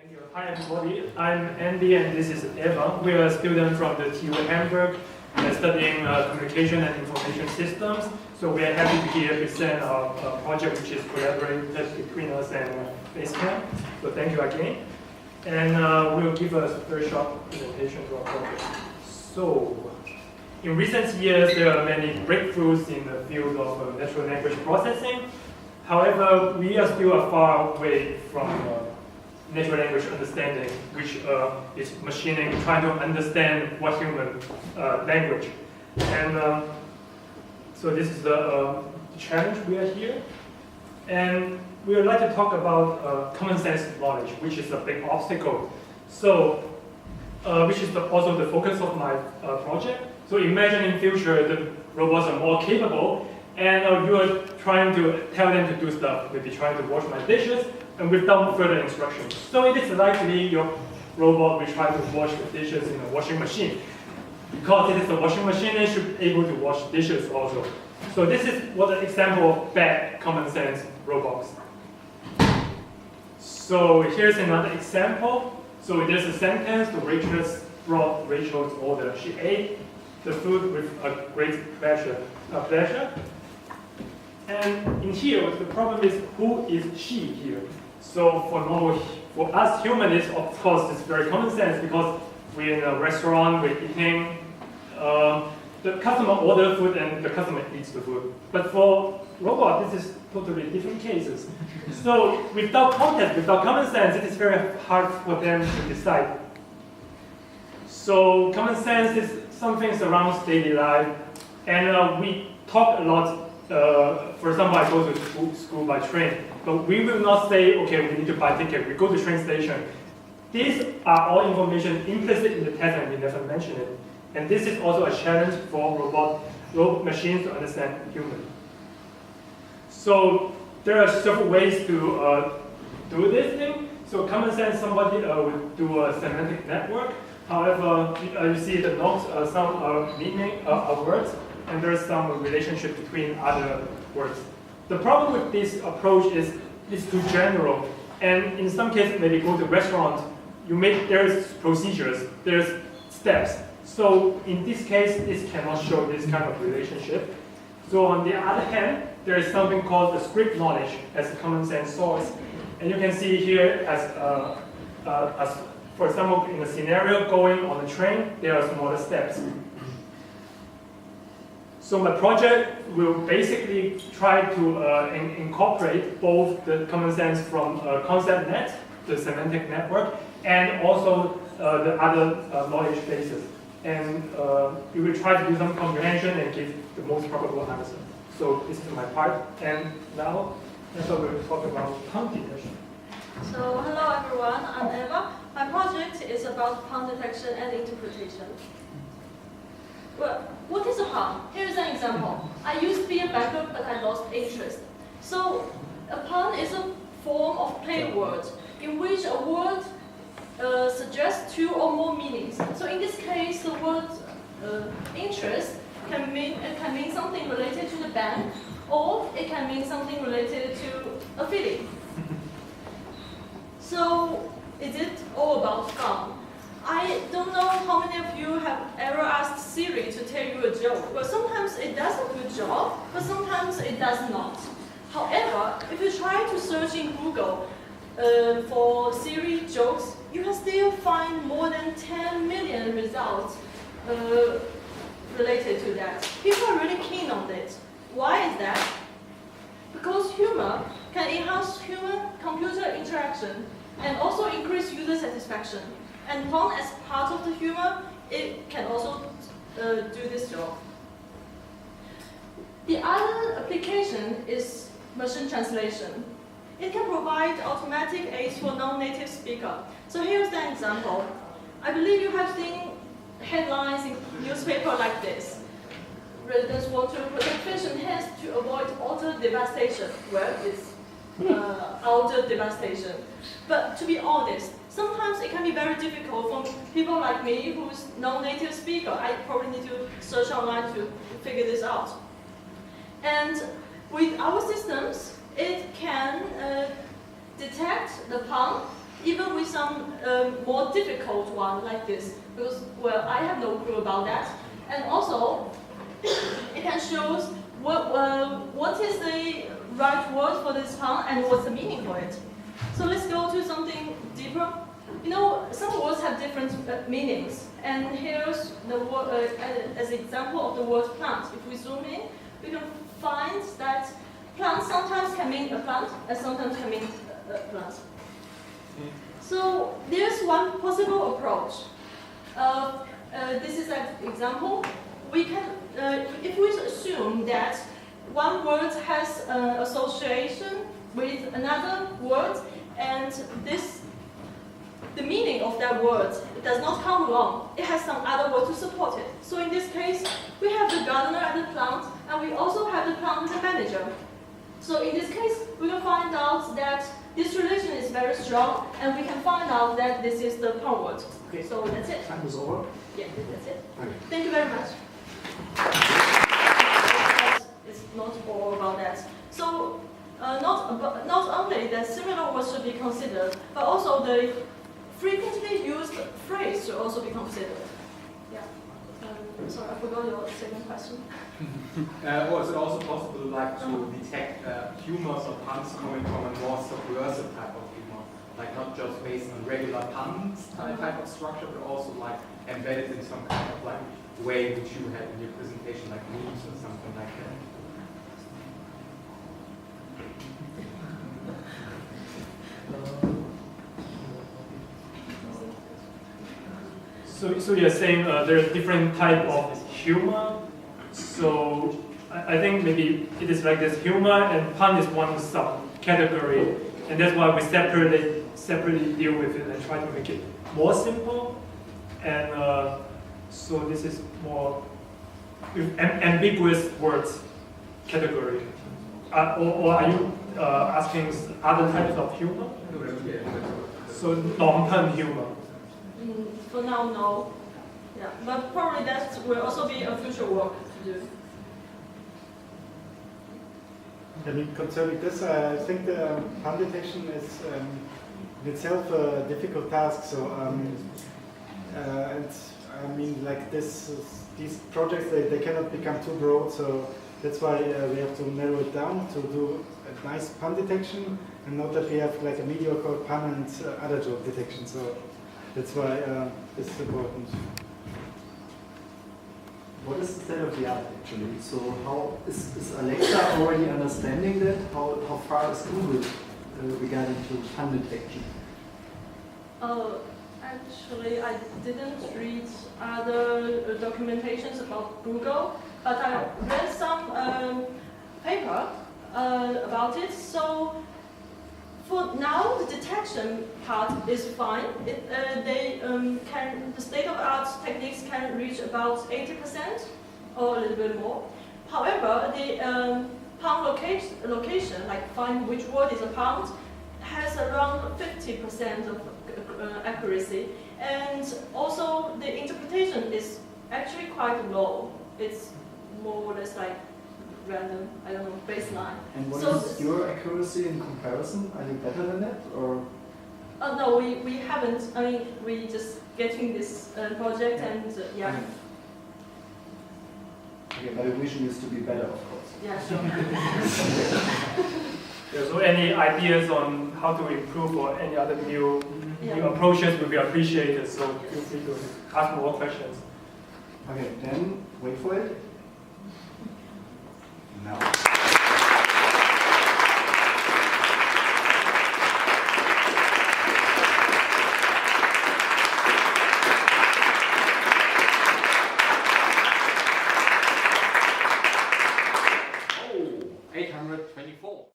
Thank you. Hi everybody, I'm Andy and this is Eva. We are a student from the TU Hamburg studying communication and information systems. So we are happy to here present our project which is collaborated between us and base.camp. So thank you again. And we'll give a very short presentation to our project. So, in recent years there are many breakthroughs in the field of natural language processing. However, we are still far away from natural language understanding, which is machining, trying to understand what human language. And so this is the challenge we are here. And we would like to talk about common sense knowledge, which is a big obstacle. So, which is also the focus of my project. So imagine in future the robots are more capable, and you are trying to tell them to do stuff, maybe trying to wash my dishes, and without further instructions. So it is likely your robot will try to wash the dishes in a washing machine. Because it is a washing machine, it should be able to wash dishes also. So this is what an example of bad common sense robots. So here's another example. So there's a sentence, the waitress brought Rachel's order. She ate the food with a great pleasure. And in here, the problem is, who is she here? So for us humans, of course, it's very common sense because we're in a restaurant, we're eating, the customer orders food and the customer eats the food. But for robots, this is totally different cases. So without context, without common sense, it is very hard for them to decide. So common sense is something surrounds daily life, and we talk a lot. For example, I go to school by train, but we will not say, okay, we need to buy a ticket. We go to the train station. These are all information implicit in the text, and we never mention it. And this is also a challenge for robot machines to understand human. So there are several ways to do this thing. So common sense, somebody would do a semantic network. However, you see the notes, some meaning of words, and there is some relationship between other words. The problem with this approach is it's too general, and in some cases, maybe go to restaurant, there's procedures, there's steps. So in this case, this cannot show this kind of relationship. So on the other hand, there is something called the script knowledge as a common sense source, and you can see here as for example, in a scenario going on a train, there are smaller steps. So my project will basically try to incorporate both the common sense from concept net, the semantic network, and also the other knowledge bases. And we will try to do some comprehension and give the most probable answer. So this is my part. And now, we will talk about pun detection. So hello everyone, I'm Eva. My project is about pun detection and interpretation. Well, what is a pun? Here's an example. I used to be a banker, but I lost interest. So a pun is a form of play words in which a word suggests two or more meanings. So in this case, the word interest can mean something related to the bank, or it can mean something related to a feeling. So is it all about fun? I don't know how many of you have ever asked Siri to tell you a joke. Well, sometimes it does a good job, but sometimes it does not. However, if you try to search in Google for Siri jokes, you can still find more than 10 million results related to that. People are really keen on it. Why is that? Because humor can enhance human-computer interaction and also increase user satisfaction. And pun, as part of the humor, it can also do this job. The other application is machine translation. It can provide automatic aids for non-native speaker. So here's the example. I believe you have seen headlines in newspaper like this. Residents want to protect fish and hens to avoid otter devastation. Well, it's outer devastation. But to be honest, sometimes it can be very difficult for people like me who's non-native speaker. I probably need to search online to figure this out. And with our systems, it can detect the pun even with some more difficult one like this, because, well, I have no clue about that. And also, it can show what is the right word for this pun and what's the meaning for it. So let's go to something deeper. You know, some words have different meanings, and here's the word as an example of the word plant. If we zoom in, we can find that plant sometimes can mean a plant, and sometimes can mean a plant. So there's one possible approach. This is an example. We can, if we assume that one word has association with another word, and the meaning of that word does not come along. It has some other word to support it. So in this case, we have the gardener and the plant, and we also have the plant and the manager. So in this case, we can find out that this relation is very strong, and we can find out that this is the pun word. Okay. So that's it. Time is over. Yeah, that's it. Okay. Thank you very much. It's not all about that. So not only that similar words should be considered, but also the frequently used phrase should also be considered. Yeah. Sorry, I forgot your second question. Or is it also possible, like, to detect humors or puns coming from a more subversive type of humor, like not just based on regular puns type of structure, but also like embedded in some kind of like way which you had in your presentation, like memes or something like that? So you're saying there are different type of humor. So I think maybe it is like this, humor and pun is one subcategory, and that's why we separately deal with it and try to make it more simple. And so this is more with ambiguous words category. Or are you asking other types of humor? So non-pun humor. For now, no. Yeah, but probably that will also be a future work to do. I mean, concerning this, I think the pun detection is in itself a difficult task. So, and I mean, like these projects, they cannot become too broad. So that's why we have to narrow it down to do a nice pun detection, and not that we have like a mediocre pun and other joke detection. So that's why this is important. What is the state of the art actually? So how is Alexa already understanding that? How far is Google regarding to pun detection? Actually, I didn't read other documentations about Google, but I read some paper about it. So for now, the detection part is fine. The state-of-the-art techniques can reach about 80% or a little bit more. However, the pun location, like find which word is a pun, has around 50% of accuracy, and also the interpretation is actually quite low. It's more or less like random, I don't know, baseline. And what So is your accuracy in comparison? Are you better than that, or? No, we haven't. I mean, we just getting this project, and yeah. Okay, but the vision is to be better, of course. Yeah, sure. Yeah, so any ideas on how to improve or any other new approaches will be appreciated. So feel free to ask more questions. Okay, then wait for it. Now.